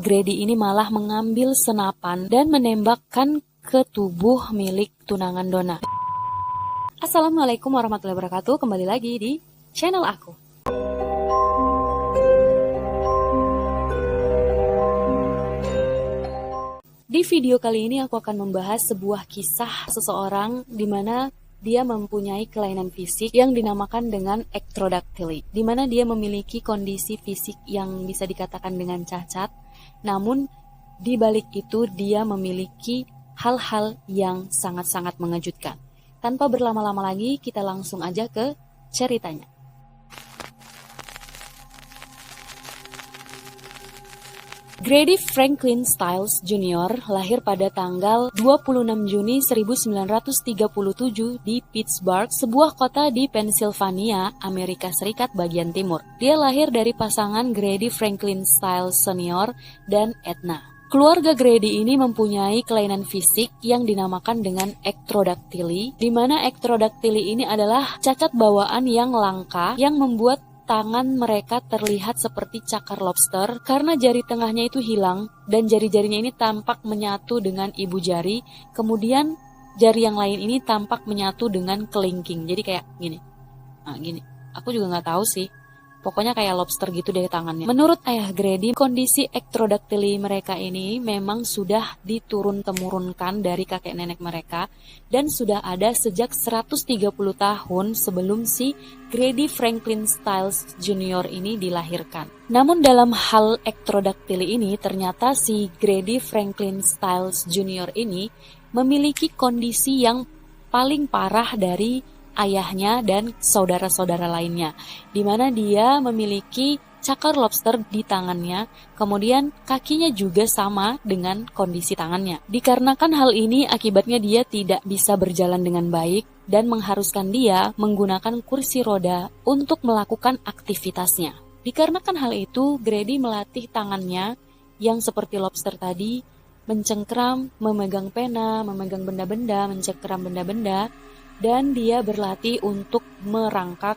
Grady ini malah mengambil senapan dan menembakkan ke tubuh milik tunangan Donna. Assalamualaikum warahmatullahi wabarakatuh, kembali lagi di channel aku. Di video kali ini aku akan membahas sebuah kisah seseorang di mana dia mempunyai kelainan fisik yang dinamakan dengan ectrodactyly, di mana dia memiliki kondisi fisik yang bisa dikatakan dengan cacat, namun di balik itu dia memiliki hal-hal yang sangat-sangat mengejutkan. Tanpa berlama-lama lagi, kita langsung aja ke ceritanya. Grady Franklin Stiles Jr. lahir pada tanggal 26 Juni 1937 di Pittsburgh, sebuah kota di Pennsylvania, Amerika Serikat bagian timur. Dia lahir dari pasangan Grady Franklin Stiles Sr. dan Edna. Keluarga Grady ini mempunyai kelainan fisik yang dinamakan dengan ectrodactyly, di mana ectrodactyly ini adalah cacat bawaan yang langka yang membuat tangan mereka terlihat seperti cakar lobster karena jari tengahnya itu hilang dan jari-jarinya ini tampak menyatu dengan ibu jari, kemudian jari yang lain ini tampak menyatu dengan kelingking. Jadi kayak gini. Nah, gini. Aku juga nggak tahu sih. Pokoknya kayak lobster gitu deh tangannya. Menurut ayah Grady, kondisi ectrodactyly mereka ini memang sudah diturun-temurunkan dari kakek nenek mereka dan sudah ada sejak 130 tahun sebelum si Grady Franklin Stiles Jr. ini dilahirkan. Namun dalam hal ectrodactyly ini, ternyata si Grady Franklin Stiles Jr. ini memiliki kondisi yang paling parah dari ayahnya dan saudara-saudara lainnya, di mana dia memiliki cakar lobster di tangannya, kemudian kakinya juga sama dengan kondisi tangannya. Dikarenakan hal ini, akibatnya dia tidak bisa berjalan dengan baik dan mengharuskan dia menggunakan kursi roda untuk melakukan aktivitasnya. Dikarenakan hal itu, Grady melatih tangannya yang seperti lobster tadi, mencengkram, memegang pena, memegang benda-benda, mencengkram benda-benda, dan dia berlatih untuk merangkak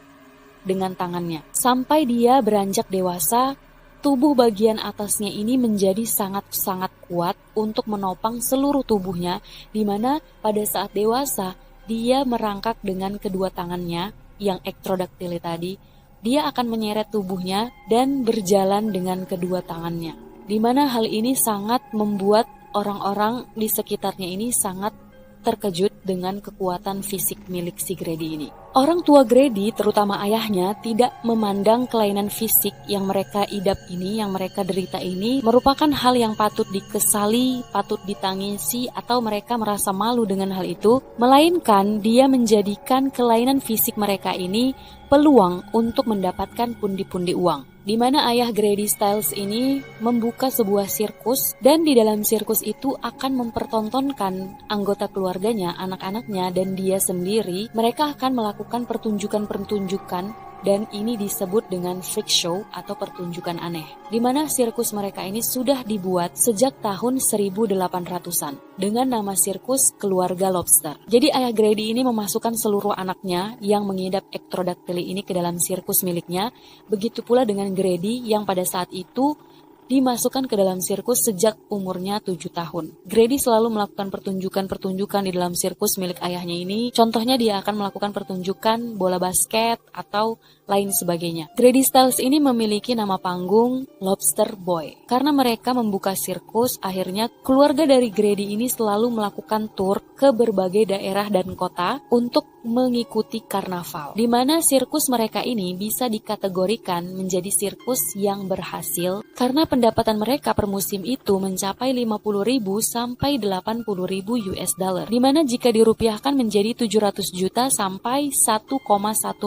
dengan tangannya. Sampai dia beranjak dewasa, tubuh bagian atasnya ini menjadi sangat-sangat kuat untuk menopang seluruh tubuhnya, di mana pada saat dewasa, dia merangkak dengan kedua tangannya, yang ectrodactyly tadi, dia akan menyeret tubuhnya dan berjalan dengan kedua tangannya. Di mana hal ini sangat membuat orang-orang di sekitarnya ini sangat terkejut dengan kekuatan fisik milik si Grady ini. Orang tua Grady, terutama ayahnya, tidak memandang kelainan fisik yang mereka idap ini, yang mereka derita ini, merupakan hal yang patut dikesali, patut ditangisi, atau mereka merasa malu dengan hal itu, melainkan dia menjadikan kelainan fisik mereka ini peluang untuk mendapatkan pundi-pundi uang. Di mana ayah Grady Stiles ini membuka sebuah sirkus dan di dalam sirkus itu akan mempertontonkan anggota keluarganya, anak-anaknya dan dia sendiri. Mereka akan melakukan pertunjukan-pertunjukan dan ini disebut dengan freak show atau pertunjukan aneh. Di mana sirkus mereka ini sudah dibuat sejak tahun 1800-an dengan nama sirkus Keluarga Lobster. Jadi ayah Grady ini memasukkan seluruh anaknya yang mengidap ectrodactyly ini ke dalam sirkus miliknya. Begitu pula dengan Grady yang pada saat itu dimasukkan ke dalam sirkus sejak umurnya 7 tahun. Grady selalu melakukan pertunjukan-pertunjukan di dalam sirkus milik ayahnya ini. Contohnya dia akan melakukan pertunjukan bola basket atau lain sebagainya. Grady Stiles ini memiliki nama panggung Lobster Boy. Karena mereka membuka sirkus, akhirnya keluarga dari Grady ini selalu melakukan tur ke berbagai daerah dan kota untuk mengikuti karnaval. Di mana sirkus mereka ini bisa dikategorikan menjadi sirkus yang berhasil karena pendapatan mereka per musim itu mencapai 50.000 sampai 80.000 US dollar. Di mana jika dirupiahkan menjadi 700 juta sampai 1,1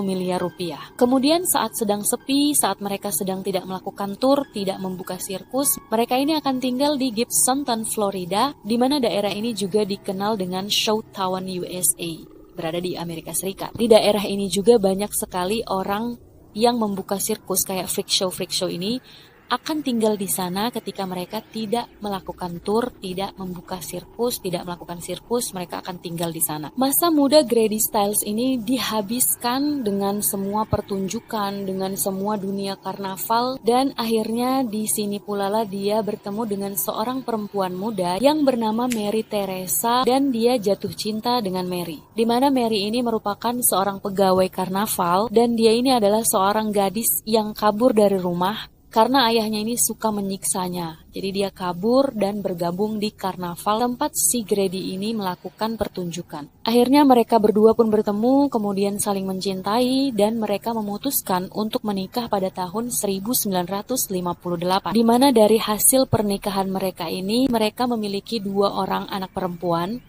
miliar rupiah. Kemudian saat sedang sepi, saat mereka sedang tidak melakukan tur, tidak membuka sirkus, mereka ini akan tinggal di Gibsonton, Florida, di mana daerah ini juga dikenal dengan Showtown, USA, berada di Amerika Serikat. Di daerah ini juga banyak sekali orang yang membuka sirkus kayak freak show ini, akan tinggal di sana ketika mereka tidak melakukan tur, tidak membuka sirkus, tidak melakukan sirkus, mereka akan tinggal di sana. Masa muda Grady Stiles ini dihabiskan dengan semua pertunjukan, dengan semua dunia karnaval, dan akhirnya di sini pula lah dia bertemu dengan seorang perempuan muda yang bernama Mary Teresa, dan dia jatuh cinta dengan Mary. Di mana Mary ini merupakan seorang pegawai karnaval, dan dia ini adalah seorang gadis yang kabur dari rumah karena ayahnya ini suka menyiksanya. Jadi dia kabur dan bergabung di karnaval tempat si Grady ini melakukan pertunjukan. Akhirnya mereka berdua pun bertemu, kemudian saling mencintai, dan mereka memutuskan untuk menikah pada tahun 1958. Di mana dari hasil pernikahan mereka ini, mereka memiliki 2 orang anak perempuan.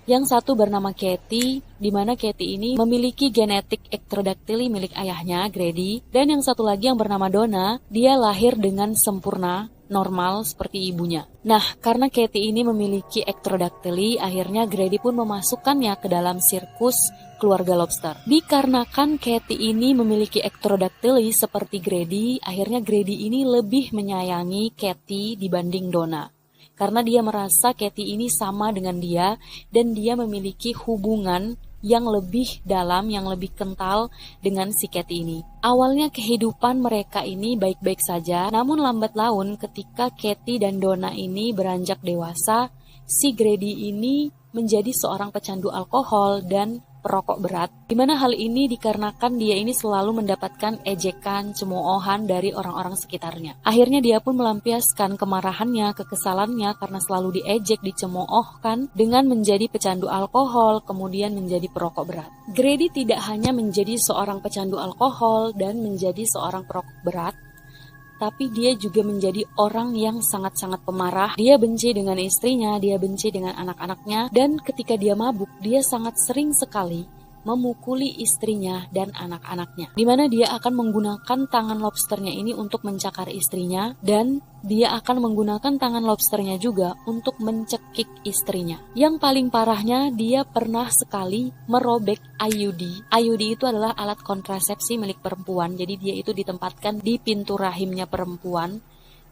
Yang satu bernama Katie, di mana Katie ini memiliki genetik ectrodactyly milik ayahnya, Grady. Dan yang satu lagi yang bernama Donna, dia lahir dengan sempurna, normal seperti ibunya. Nah, karena Katie ini memiliki ectrodactyly, akhirnya Grady pun memasukkannya ke dalam sirkus keluarga lobster. Dikarenakan Katie ini memiliki ectrodactyly seperti Grady, akhirnya Grady ini lebih menyayangi Katie dibanding Donna. Karena dia merasa Katie ini sama dengan dia, dan dia memiliki hubungan yang lebih dalam, yang lebih kental dengan si Katie ini. Awalnya kehidupan mereka ini baik-baik saja, namun lambat laun ketika Katie dan Donna ini beranjak dewasa, si Grady ini menjadi seorang pecandu alkohol dan perokok berat, di mana hal ini dikarenakan dia ini selalu mendapatkan ejekan, cemoohan dari orang-orang sekitarnya. Akhirnya dia pun melampiaskan kemarahannya, kekesalannya karena selalu diejek, dicemoohkan dengan menjadi pecandu alkohol, kemudian menjadi perokok berat. Grady tidak hanya menjadi seorang pecandu alkohol dan menjadi seorang perokok berat, tapi dia juga menjadi orang yang sangat-sangat pemarah. Dia benci dengan istrinya, dia benci dengan anak-anaknya, dan ketika dia mabuk, dia sangat sering sekali memukuli istrinya dan anak-anaknya. Di mana dia akan menggunakan tangan lobsternya ini untuk mencakar istrinya, dan dia akan menggunakan tangan lobsternya juga untuk mencekik istrinya. Yang paling parahnya, dia pernah sekali merobek IUD. IUD itu adalah alat kontrasepsi milik perempuan, jadi dia itu ditempatkan di pintu rahimnya perempuan,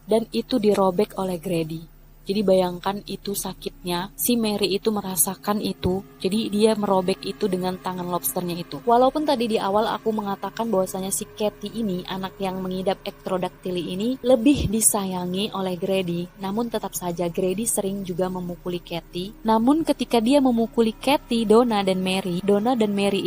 dan itu dirobek oleh Grady. Jadi bayangkan itu sakitnya, si Mary itu merasakan itu, jadi dia merobek itu dengan tangan lobsternya itu. Walaupun tadi di awal aku mengatakan bahwasanya si Katie ini, anak yang mengidap ectrodactyly ini, lebih disayangi oleh Grady, namun tetap saja Grady sering juga memukuli Katie. Namun ketika dia memukuli Katie, Donna dan Mary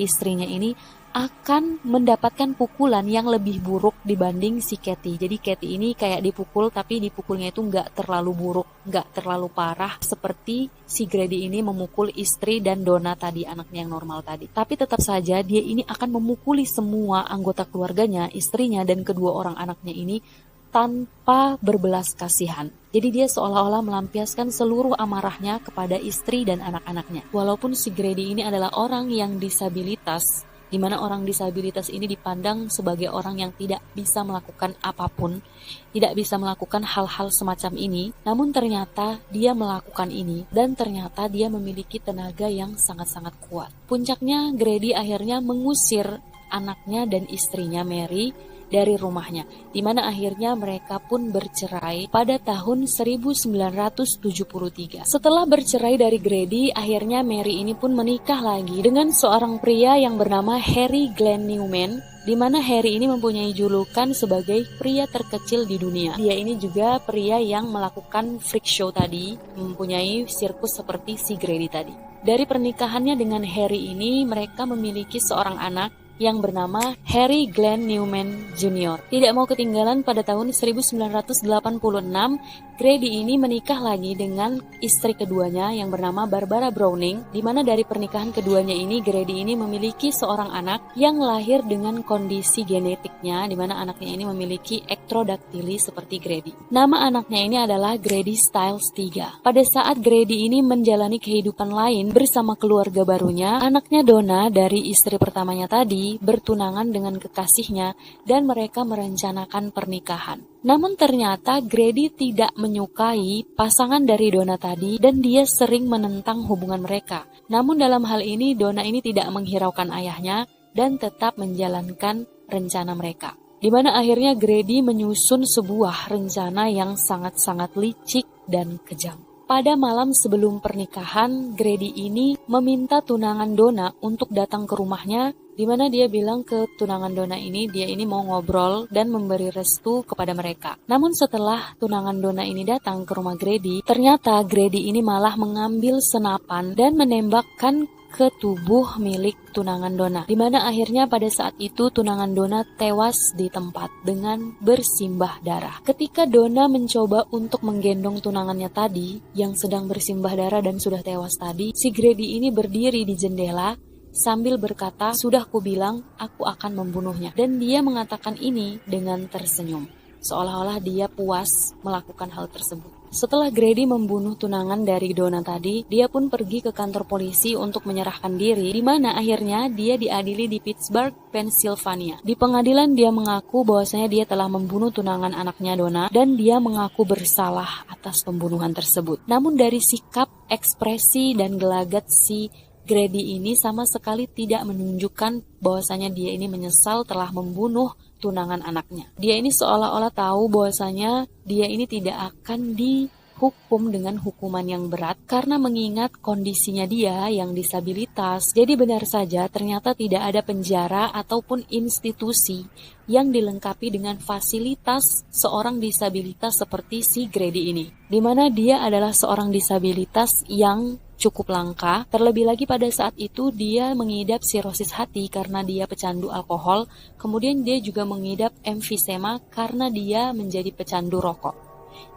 istrinya ini, akan mendapatkan pukulan yang lebih buruk dibanding si Katie. Jadi Katie ini kayak dipukul, tapi dipukulnya itu nggak terlalu buruk, nggak terlalu parah seperti si Grady ini memukul istri dan Donna tadi, anaknya yang normal tadi. Tapi tetap saja dia ini akan memukuli semua anggota keluarganya, istrinya dan kedua orang anaknya ini tanpa berbelas kasihan. Jadi dia seolah-olah melampiaskan seluruh amarahnya kepada istri dan anak-anaknya. Walaupun si Grady ini adalah orang yang disabilitas, di mana orang disabilitas ini dipandang sebagai orang yang tidak bisa melakukan apapun, tidak bisa melakukan hal-hal semacam ini, namun ternyata dia melakukan ini, dan ternyata dia memiliki tenaga yang sangat-sangat kuat. Puncaknya, Grady akhirnya mengusir anaknya dan istrinya Mary dari rumahnya, di mana akhirnya mereka pun bercerai pada tahun 1973. Setelah bercerai dari Grady, akhirnya Mary ini pun menikah lagi dengan seorang pria yang bernama Harry Glenn Newman, di mana Harry ini mempunyai julukan sebagai pria terkecil di dunia. Dia ini juga pria yang melakukan freak show tadi, mempunyai sirkus seperti si Grady tadi. Dari pernikahannya dengan Harry ini, mereka memiliki seorang anak yang bernama Harry Glenn Newman Jr. Tidak mau ketinggalan, pada tahun 1986, Grady ini menikah lagi dengan istri keduanya yang bernama Barbara Browning, di mana dari pernikahan keduanya ini Grady ini memiliki seorang anak yang lahir dengan kondisi genetiknya, di mana anaknya ini memiliki ectrodactyly seperti Grady. Nama anaknya ini adalah Grady Stiles III. Pada saat Grady ini menjalani kehidupan lain bersama keluarga barunya, anaknya Donna dari istri pertamanya tadi bertunangan dengan kekasihnya dan mereka merencanakan pernikahan. Namun ternyata Grady tidak menyukai pasangan dari Donna tadi dan dia sering menentang hubungan mereka. Namun dalam hal ini Donna ini tidak menghiraukan ayahnya dan tetap menjalankan rencana mereka. di mana akhirnya Grady menyusun sebuah rencana yang sangat-sangat licik dan kejam. Pada malam sebelum pernikahan, Grady ini meminta tunangan Donna untuk datang ke rumahnya, di mana dia bilang ke tunangan Donna ini, dia ini mau ngobrol dan memberi restu kepada mereka. Namun setelah tunangan Donna ini datang ke rumah Grady, ternyata Grady ini malah mengambil senapan dan menembakkan ke tubuh milik tunangan Donna, di mana akhirnya pada saat itu tunangan Donna tewas di tempat dengan bersimbah darah. Ketika Donna mencoba untuk menggendong tunangannya tadi yang sedang bersimbah darah dan sudah tewas tadi, si Grady ini berdiri di jendela sambil berkata, "Sudah kubilang aku akan membunuhnya." Dan dia mengatakan ini dengan tersenyum, seolah-olah dia puas melakukan hal tersebut. Setelah Grady membunuh tunangan dari Donna tadi, dia pun pergi ke kantor polisi untuk menyerahkan diri, di mana akhirnya dia diadili di Pittsburgh, Pennsylvania. Di pengadilan dia mengaku bahwasanya dia telah membunuh tunangan anaknya Donna dan dia mengaku bersalah atas pembunuhan tersebut. Namun dari sikap, ekspresi, dan gelagat si Grady ini sama sekali tidak menunjukkan bahwasanya dia ini menyesal telah membunuh tunangan anaknya. Dia ini seolah-olah tahu bahwasanya dia ini tidak akan dihukum dengan hukuman yang berat karena mengingat kondisinya dia yang disabilitas. Jadi benar saja ternyata tidak ada penjara ataupun institusi yang dilengkapi dengan fasilitas seorang disabilitas seperti si Grady ini, di mana dia adalah seorang disabilitas yang cukup langka, terlebih lagi pada saat itu dia mengidap sirosis hati karena dia pecandu alkohol, kemudian dia juga mengidap emfisema karena dia menjadi pecandu rokok.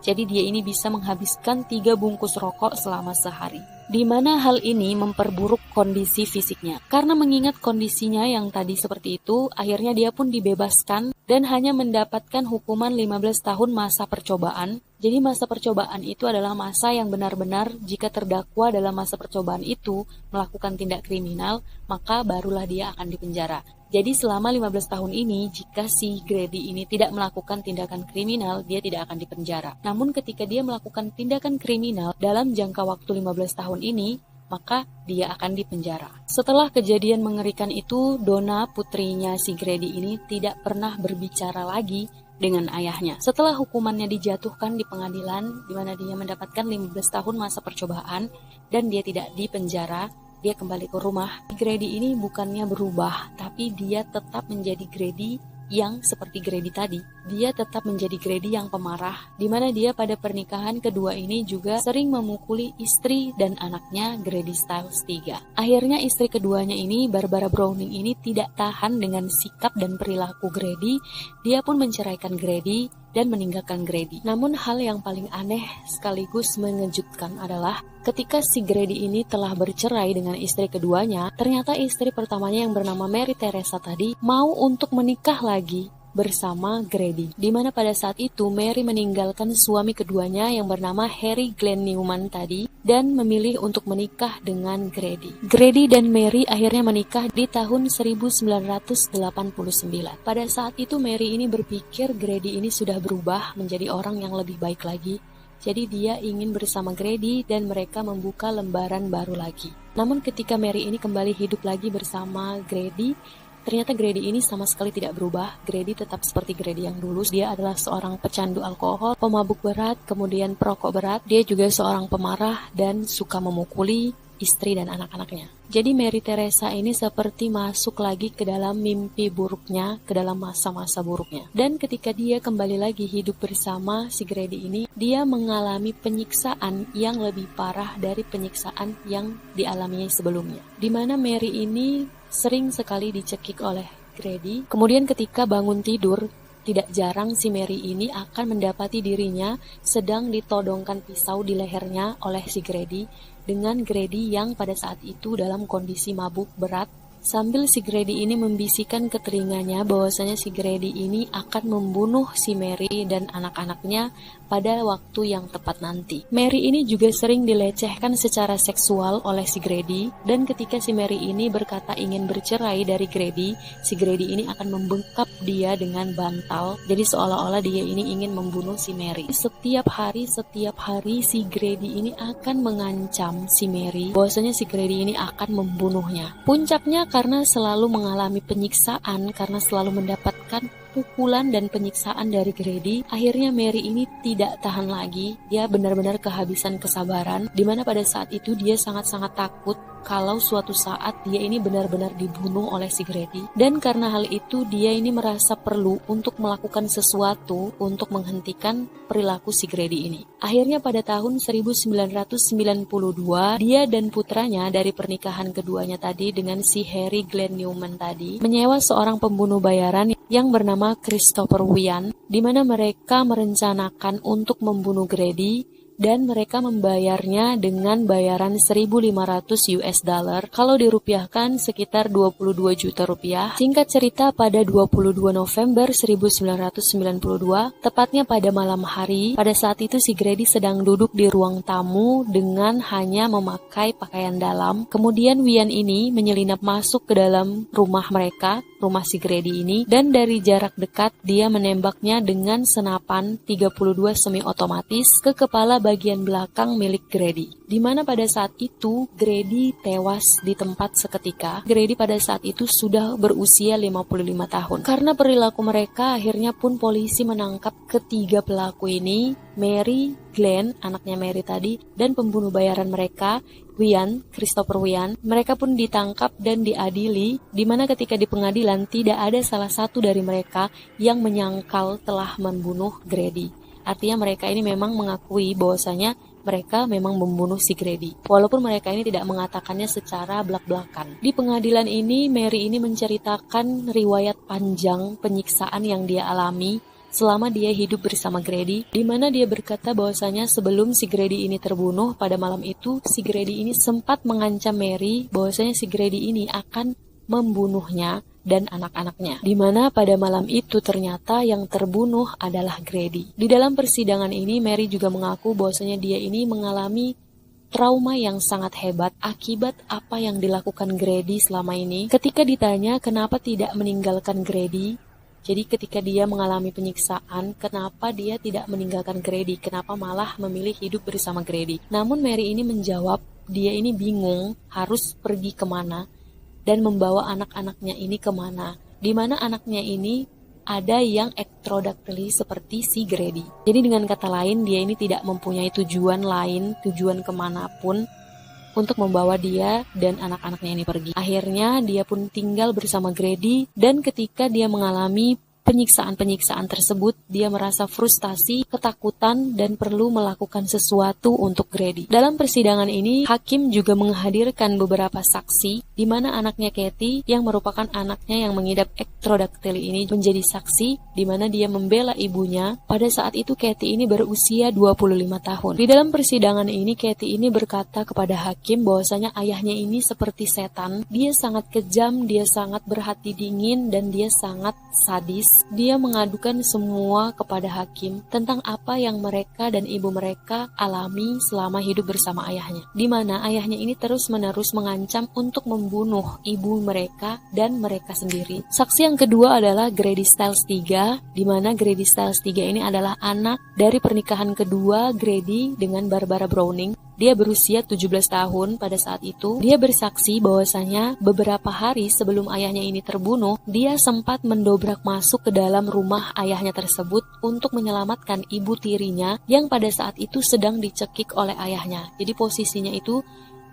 Jadi dia ini bisa menghabiskan 3 bungkus rokok selama sehari. Di mana hal ini memperburuk kondisi fisiknya. Karena mengingat kondisinya yang tadi seperti itu, akhirnya dia pun dibebaskan dan hanya mendapatkan hukuman 15 tahun masa percobaan. Jadi masa percobaan itu adalah masa yang benar-benar jika terdakwa dalam masa percobaan itu melakukan tindak kriminal, maka barulah dia akan dipenjara. Jadi selama 15 tahun ini, jika si Grady ini tidak melakukan tindakan kriminal, dia tidak akan dipenjara. Namun ketika dia melakukan tindakan kriminal dalam jangka waktu 15 tahun ini, maka dia akan dipenjara. Setelah kejadian mengerikan itu, Donna, putrinya si Grady ini tidak pernah berbicara lagi dengan ayahnya. Setelah hukumannya dijatuhkan di pengadilan, di mana dia mendapatkan 15 tahun masa percobaan dan dia tidak dipenjara, dia kembali ke rumah. Grady ini bukannya berubah, tapi dia tetap menjadi Grady yang seperti Grady tadi. Dia tetap menjadi Grady yang pemarah, di mana dia pada pernikahan kedua ini juga sering memukuli istri dan anaknya Grady Stiles III. Akhirnya istri keduanya ini, Barbara Browning ini tidak tahan dengan sikap dan perilaku Grady. Dia pun menceraikan Grady dan meninggalkan Grady. Namun hal yang paling aneh sekaligus mengejutkan adalah ketika si Grady ini telah bercerai dengan istri keduanya, ternyata istri pertamanya yang bernama Mary Teresa tadi mau untuk menikah lagi bersama Grady. Di mana pada saat itu Mary meninggalkan suami keduanya yang bernama Harry Glenn Newman tadi dan memilih untuk menikah dengan Grady. Grady dan Mary akhirnya menikah di tahun 1989. Pada saat itu Mary ini berpikir Grady ini sudah berubah menjadi orang yang lebih baik lagi. Jadi dia ingin bersama Grady dan mereka membuka lembaran baru lagi. Namun ketika Mary ini kembali hidup lagi bersama Grady, ternyata Grady ini sama sekali tidak berubah. Grady tetap seperti Grady yang dulu. Dia adalah seorang pecandu alkohol, pemabuk berat, kemudian perokok berat. Dia juga seorang pemarah dan suka memukuli istri dan anak-anaknya. Jadi Mary Teresa ini seperti masuk lagi ke dalam mimpi buruknya, ke dalam masa-masa buruknya. Dan ketika dia kembali lagi hidup bersama si Grady ini, dia mengalami penyiksaan yang lebih parah dari penyiksaan yang dialaminya sebelumnya. Di mana Mary ini sering sekali dicekik oleh Grady. Kemudian ketika bangun tidur, tidak jarang si Mary ini akan mendapati dirinya sedang ditodongkan pisau di lehernya oleh si Grady, dengan Grady yang pada saat itu dalam kondisi mabuk berat, sambil si Grady ini membisikkan ke telinganya bahwasanya si Grady ini akan membunuh si Mary dan anak-anaknya pada waktu yang tepat nanti. Mary ini juga sering dilecehkan secara seksual oleh si Grady, dan ketika si Mary ini berkata ingin bercerai dari Grady, si Grady ini akan membekap dia dengan bantal. Jadi seolah-olah dia ini ingin membunuh si Mary. Setiap hari si Grady ini akan mengancam si Mary bahwasanya si Grady ini akan membunuhnya. Puncaknya karena selalu mengalami penyiksaan, karena selalu mendapatkan pukulan dan penyiksaan dari Grady, akhirnya Mary ini tidak tahan lagi. Dia benar-benar kehabisan kesabaran, di mana pada saat itu dia sangat-sangat takut kalau suatu saat dia ini benar-benar dibunuh oleh si Grady. Dan karena hal itu dia ini merasa perlu untuk melakukan sesuatu untuk menghentikan perilaku si Grady ini. Akhirnya pada tahun 1992 dia dan putranya dari pernikahan keduanya tadi dengan si Harry Glenn Newman tadi menyewa seorang pembunuh bayaran yang bernama Christopher Wian, di mana mereka merencanakan untuk membunuh Grady dan mereka membayarnya dengan bayaran 1.500 US dollar, kalau dirupiahkan sekitar 22 juta rupiah. Singkat cerita, pada 22 November 1992, tepatnya pada malam hari, pada saat itu si Grady sedang duduk di ruang tamu dengan hanya memakai pakaian dalam. Kemudian Wian ini menyelinap masuk ke dalam rumah mereka, rumah si Grady ini, dan dari jarak dekat dia menembaknya dengan senapan 32 semi otomatis ke kepala bagian belakang milik Grady, di mana pada saat itu Grady tewas di tempat seketika. Grady pada saat itu sudah berusia 55 tahun. Karena perilaku mereka, akhirnya pun polisi menangkap ketiga pelaku ini, Mary, Glenn, anaknya Mary tadi, dan pembunuh bayaran mereka, Christopher Wian. Mereka pun ditangkap dan diadili, di mana ketika di pengadilan tidak ada salah satu dari mereka yang menyangkal telah membunuh Grady. Artinya mereka ini memang mengakui bahwasanya mereka memang membunuh si Grady, walaupun mereka ini tidak mengatakannya secara blak-blakan. Di pengadilan ini, Mary ini menceritakan riwayat panjang penyiksaan yang dia alami selama dia hidup bersama Grady, di mana dia berkata bahwasanya sebelum si Grady ini terbunuh pada malam itu, si Grady ini sempat mengancam Mary bahwasanya si Grady ini akan membunuhnya dan anak-anaknya, di mana pada malam itu ternyata yang terbunuh adalah Grady. Di dalam persidangan ini, Mary juga mengaku bahwasanya dia ini mengalami trauma yang sangat hebat akibat apa yang dilakukan Grady selama ini. Ketika ditanya kenapa tidak meninggalkan Grady, jadi ketika dia mengalami penyiksaan, kenapa dia tidak meninggalkan Grady, kenapa malah memilih hidup bersama Grady. Namun Mary ini menjawab, dia ini bingung harus pergi kemana dan membawa anak-anaknya ini kemana, di mana anaknya ini ada yang ectrodactyly seperti si Grady. Jadi dengan kata lain, dia ini tidak mempunyai tujuan lain, tujuan kemanapun untuk membawa dia dan anak-anaknya ini pergi. Akhirnya dia pun tinggal bersama Grady, dan ketika dia mengalami penyiksaan-penyiksaan tersebut, dia merasa frustasi, ketakutan, dan perlu melakukan sesuatu untuk Grady. Dalam persidangan ini, hakim juga menghadirkan beberapa saksi, di mana anaknya Kathy, yang merupakan anaknya yang mengidap ectrodactyly ini, menjadi saksi, di mana dia membela ibunya. Pada saat itu, Kathy ini berusia 25 tahun. Di dalam persidangan ini, Kathy ini berkata kepada hakim bahwasanya ayahnya ini seperti setan. Dia sangat kejam, dia sangat berhati dingin, dan dia sangat sadis. Dia mengadukan semua kepada hakim tentang apa yang mereka dan ibu mereka alami selama hidup bersama ayahnya, di mana ayahnya ini terus-menerus mengancam untuk membunuh ibu mereka dan mereka sendiri. Saksi yang kedua adalah Grady Stiles III, di mana Grady Stiles III ini adalah anak dari pernikahan kedua Grady dengan Barbara Browning. Dia berusia 17 tahun pada saat itu. Dia bersaksi bahwasanya beberapa hari sebelum ayahnya ini terbunuh, dia sempat mendobrak masuk ke dalam rumah ayahnya tersebut untuk menyelamatkan ibu tirinya yang pada saat itu sedang dicekik oleh ayahnya. Jadi posisinya itu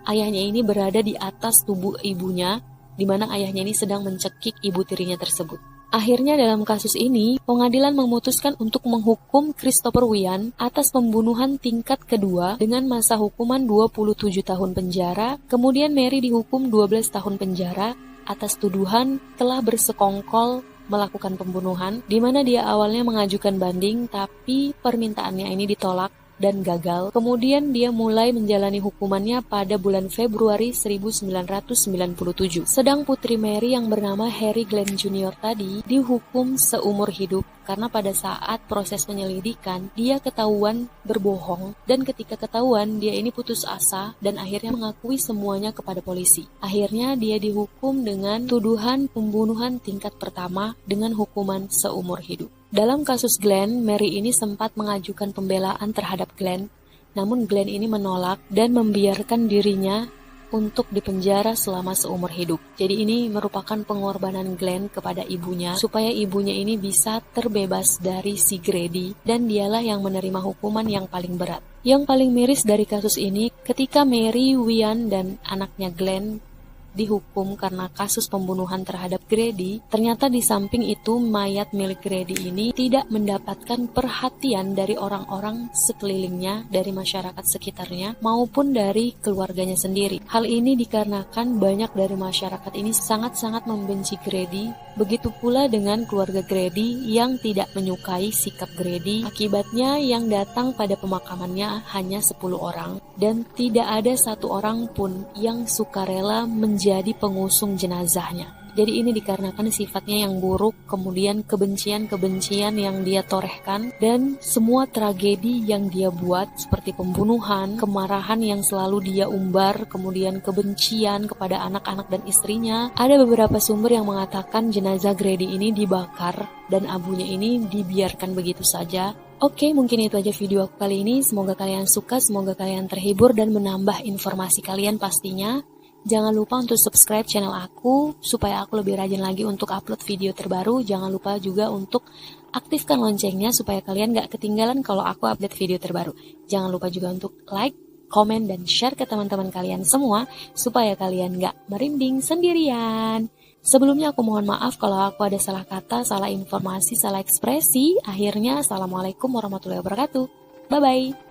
ayahnya ini berada di atas tubuh ibunya, di mana ayahnya ini sedang mencekik ibu tirinya tersebut. Akhirnya dalam kasus ini, pengadilan memutuskan untuk menghukum Christopher Wian atas pembunuhan tingkat kedua dengan masa hukuman 27 tahun penjara. Kemudian Mary dihukum 12 tahun penjara atas tuduhan telah bersekongkol melakukan pembunuhan, di mana dia awalnya mengajukan banding, tapi permintaannya ini ditolak dan gagal. Kemudian dia mulai menjalani hukumannya pada bulan Februari 1997. Sedang putri Mary yang bernama Harry Glenn Jr. tadi dihukum seumur hidup karena pada saat proses penyelidikan dia ketahuan berbohong, dan ketika ketahuan dia ini putus asa dan akhirnya mengakui semuanya kepada polisi. Akhirnya dia dihukum dengan tuduhan pembunuhan tingkat pertama dengan hukuman seumur hidup. Dalam kasus Glenn, Mary ini sempat mengajukan pembelaan terhadap Glenn, namun Glenn ini menolak dan membiarkan dirinya untuk dipenjara selama seumur hidup. Jadi ini merupakan pengorbanan Glenn kepada ibunya supaya ibunya ini bisa terbebas dari si Grady dan dialah yang menerima hukuman yang paling berat. Yang paling miris dari kasus ini ketika Mary, Wian, dan anaknya Glenn dihukum karena kasus pembunuhan terhadap Grady, ternyata di samping itu mayat milik Grady ini tidak mendapatkan perhatian dari orang-orang sekelilingnya, dari masyarakat sekitarnya, maupun dari keluarganya sendiri. Hal ini dikarenakan banyak dari masyarakat ini sangat-sangat membenci Grady, begitu pula dengan keluarga Grady yang tidak menyukai sikap Grady. Akibatnya yang datang pada pemakamannya hanya 10 orang, dan tidak ada satu orang pun yang sukarela menjadi pengusung jenazahnya. Jadi ini dikarenakan sifatnya yang buruk, kemudian kebencian-kebencian yang dia torehkan, dan semua tragedi yang dia buat seperti pembunuhan, kemarahan yang selalu dia umbar, kemudian kebencian kepada anak-anak dan istrinya. Ada beberapa sumber yang mengatakan jenazah Grady ini dibakar dan abunya ini dibiarkan begitu saja. Oke, mungkin itu aja video aku kali ini. Semoga kalian suka, semoga kalian terhibur dan menambah informasi kalian pastinya. Jangan lupa untuk subscribe channel aku supaya aku lebih rajin lagi untuk upload video terbaru. Jangan lupa juga untuk aktifkan loncengnya supaya kalian gak ketinggalan kalau aku update video terbaru. Jangan lupa juga untuk like, komen, dan share ke teman-teman kalian semua supaya kalian gak merinding sendirian. Sebelumnya aku mohon maaf kalau aku ada salah kata, salah informasi, salah ekspresi. Akhirnya, Assalamualaikum warahmatullahi wabarakatuh. Bye-bye.